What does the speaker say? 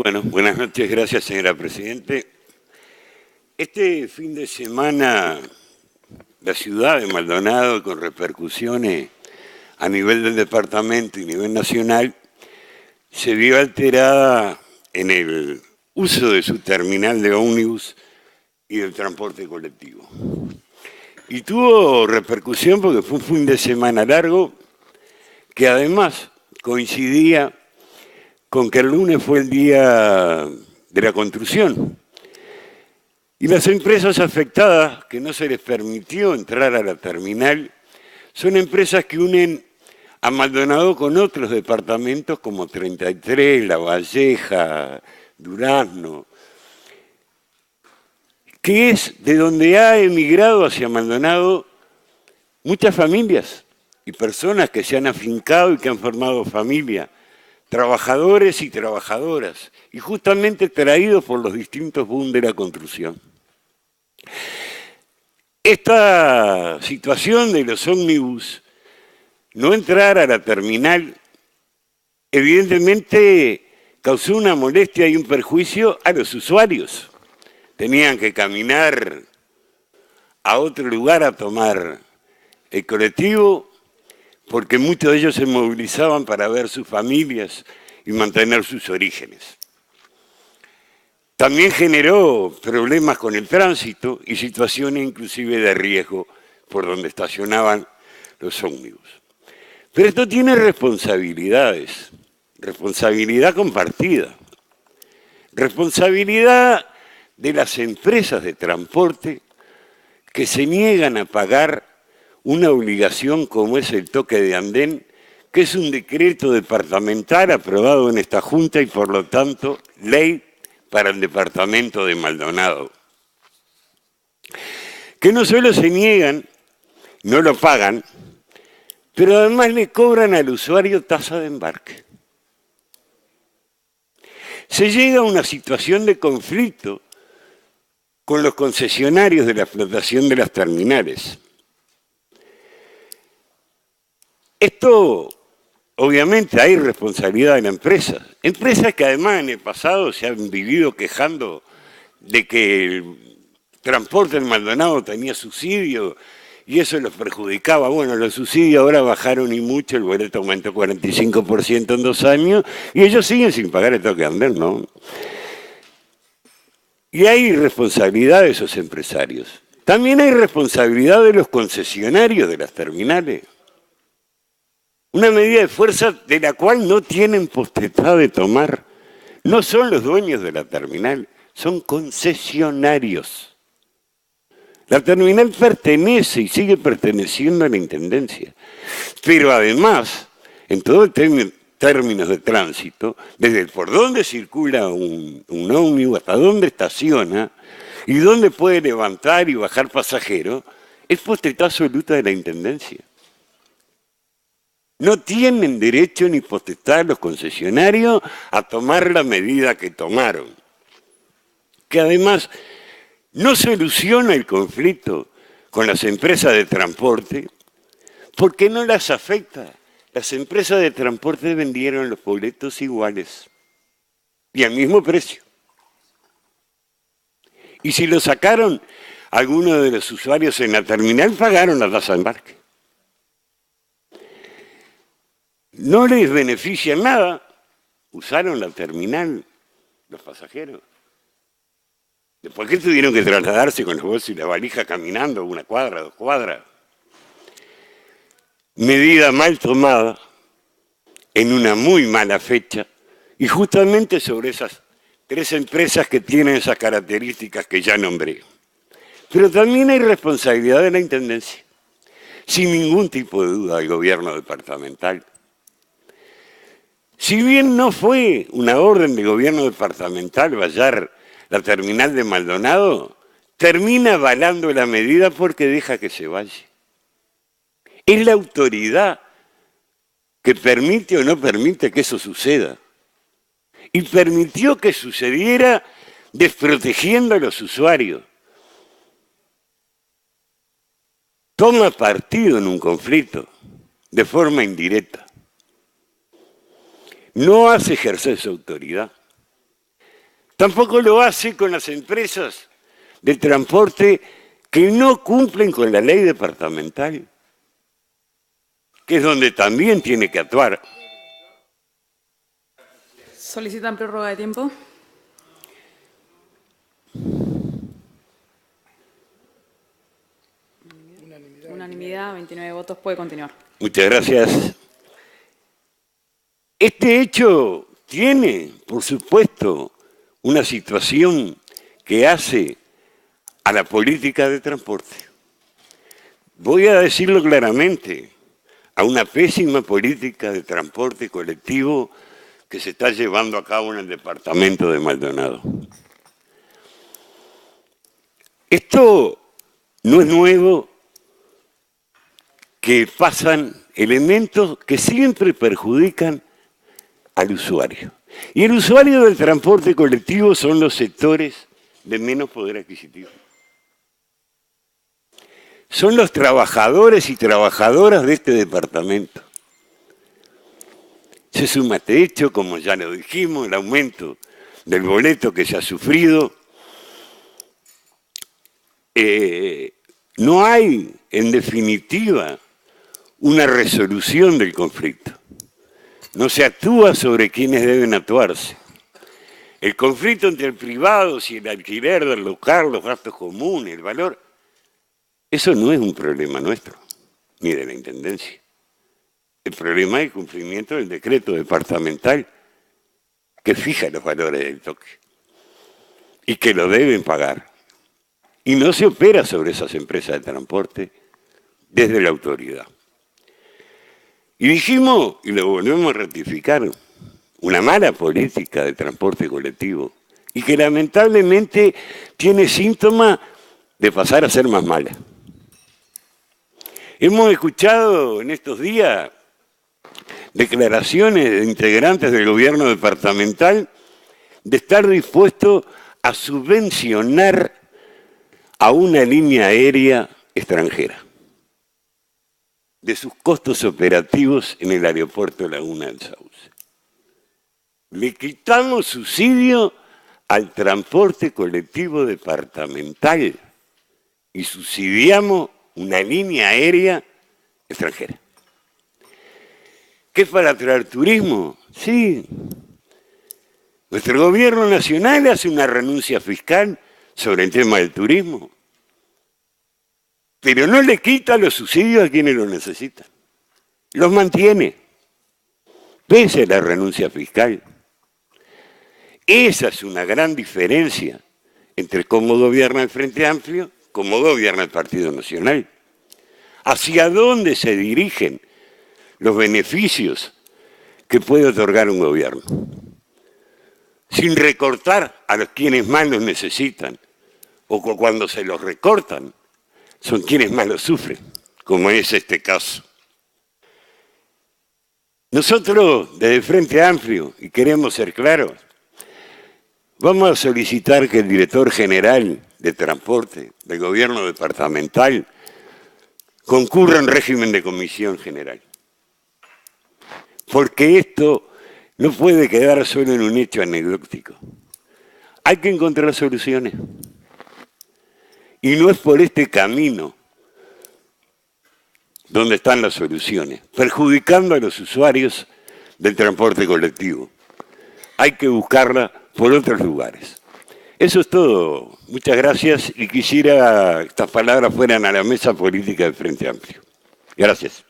Bueno, buenas noches, gracias señora Presidente. Este fin de semana la ciudad de Maldonado, con repercusiones a nivel del departamento y nivel nacional, se vio alterada en el uso de su terminal de ómnibus y del transporte colectivo. Y tuvo repercusión porque fue un fin de semana largo que además coincidía con que el lunes fue el día de la construcción. Y las empresas afectadas, que no se les permitió entrar a la terminal, son empresas que unen a Maldonado con otros departamentos como 33, La Valleja, Durazno, que es de donde ha emigrado hacia Maldonado muchas familias y personas que se han afincado y que han formado familia, trabajadores y trabajadoras, y justamente traídos por los distintos boom de la construcción. Esta situación de los ómnibus no entrar a la terminal, evidentemente causó una molestia y un perjuicio a los usuarios. Tenían que caminar a otro lugar a tomar el colectivo, porque muchos de ellos se movilizaban para ver sus familias y mantener sus orígenes. También generó problemas con el tránsito y situaciones inclusive de riesgo por donde estacionaban los ómnibus. Pero esto tiene responsabilidades, responsabilidad compartida, responsabilidad de las empresas de transporte que se niegan a pagar una obligación como es el toque de andén, que es un decreto departamental aprobado en esta Junta y por lo tanto ley para el departamento de Maldonado. Que no solo se niegan, no lo pagan, pero además le cobran al usuario tasa de embarque. Se llega a una situación de conflicto con los concesionarios de la explotación de las terminales. Esto, obviamente, hay responsabilidad de la empresa. Empresas que además en el pasado se han vivido quejando de que el transporte en Maldonado tenía subsidio y eso los perjudicaba. Bueno, los subsidios ahora bajaron y mucho, el boleto aumentó 45% en 2 años y ellos siguen sin pagar el toque de andén, ¿no? Y hay responsabilidad de esos empresarios. También hay responsabilidad de los concesionarios de las terminales. Una medida de fuerza de la cual no tienen potestad de tomar. No son los dueños de la terminal, son concesionarios. La terminal pertenece y sigue perteneciendo a la Intendencia. Pero además, en todo el términos de tránsito, desde por dónde circula un ómnibus hasta dónde estaciona y dónde puede levantar y bajar pasajeros, es potestad absoluta de la Intendencia. No tienen derecho ni potestad los concesionarios a tomar la medida que tomaron, que además no soluciona el conflicto con las empresas de transporte porque no las afecta. Las empresas de transporte vendieron los boletos iguales y al mismo precio. Y si lo sacaron algunos de los usuarios en la terminal, pagaron la tasa de embarque. No les beneficia nada, usaron la terminal los pasajeros. ¿Por qué tuvieron que trasladarse con los bolsos y la valija caminando 1 cuadra, 2 cuadras? Medida mal tomada, en una muy mala fecha, y justamente sobre esas 3 empresas que tienen esas características que ya nombré. Pero también hay responsabilidad de la Intendencia, sin ningún tipo de duda del gobierno departamental. Si bien no fue una orden de gobierno departamental vallar la terminal de Maldonado, termina avalando la medida porque deja que se vaya. Es la autoridad que permite o no permite que eso suceda. Y permitió que sucediera desprotegiendo a los usuarios. Toma partido en un conflicto de forma indirecta. No hace ejercer su autoridad. Tampoco lo hace con las empresas de transporte que no cumplen con la ley departamental, que es donde también tiene que actuar. ¿Solicitan prórroga de tiempo? Unanimidad, 29 votos. Puede continuar. Muchas gracias. Este hecho tiene, por supuesto, una situación que hace a la política de transporte. Voy a decirlo claramente, a una pésima política de transporte colectivo que se está llevando a cabo en el departamento de Maldonado. Esto no es nuevo, que pasan elementos que siempre perjudican al usuario. Y el usuario del transporte colectivo son los sectores de menos poder adquisitivo. Son los trabajadores y trabajadoras de este departamento. Se suma a este hecho, como ya lo dijimos, el aumento del boleto que se ha sufrido. No hay, en definitiva, una resolución del conflicto. No se actúa sobre quienes deben actuarse. El conflicto entre el privado y el alquiler del local, los gastos comunes, el valor, eso no es un problema nuestro, ni de la Intendencia. El problema es el cumplimiento del decreto departamental que fija los valores del toque y que lo deben pagar. Y no se opera sobre esas empresas de transporte desde la autoridad. Y dijimos, y lo volvemos a ratificar, una mala política de transporte colectivo y que lamentablemente tiene síntomas de pasar a ser más mala. Hemos escuchado en estos días declaraciones de integrantes del gobierno departamental de estar dispuestos a subvencionar a una línea aérea extranjera de sus costos operativos en el aeropuerto Laguna del Sauce. Le quitamos subsidio al transporte colectivo departamental y subsidiamos una línea aérea extranjera. ¿Qué es para atraer turismo? Sí. Nuestro gobierno nacional hace una renuncia fiscal sobre el tema del turismo, pero no le quita los subsidios a quienes los necesitan. Los mantiene, pese a la renuncia fiscal. Esa es una gran diferencia entre cómo gobierna el Frente Amplio, cómo gobierna el Partido Nacional. ¿Hacia dónde se dirigen los beneficios que puede otorgar un gobierno? Sin recortar a los quienes más los necesitan, o cuando se los recortan, son quienes más lo sufren, como es este caso. Nosotros, desde el Frente Amplio, y queremos ser claros, vamos a solicitar que el director general de transporte del gobierno departamental concurra en régimen de comisión general. Porque esto no puede quedar solo en un hecho anecdótico. Hay que encontrar soluciones. Y no es por este camino donde están las soluciones, perjudicando a los usuarios del transporte colectivo. Hay que buscarla por otros lugares. Eso es todo. Muchas gracias y quisiera que estas palabras fueran a la mesa política del Frente Amplio. Gracias.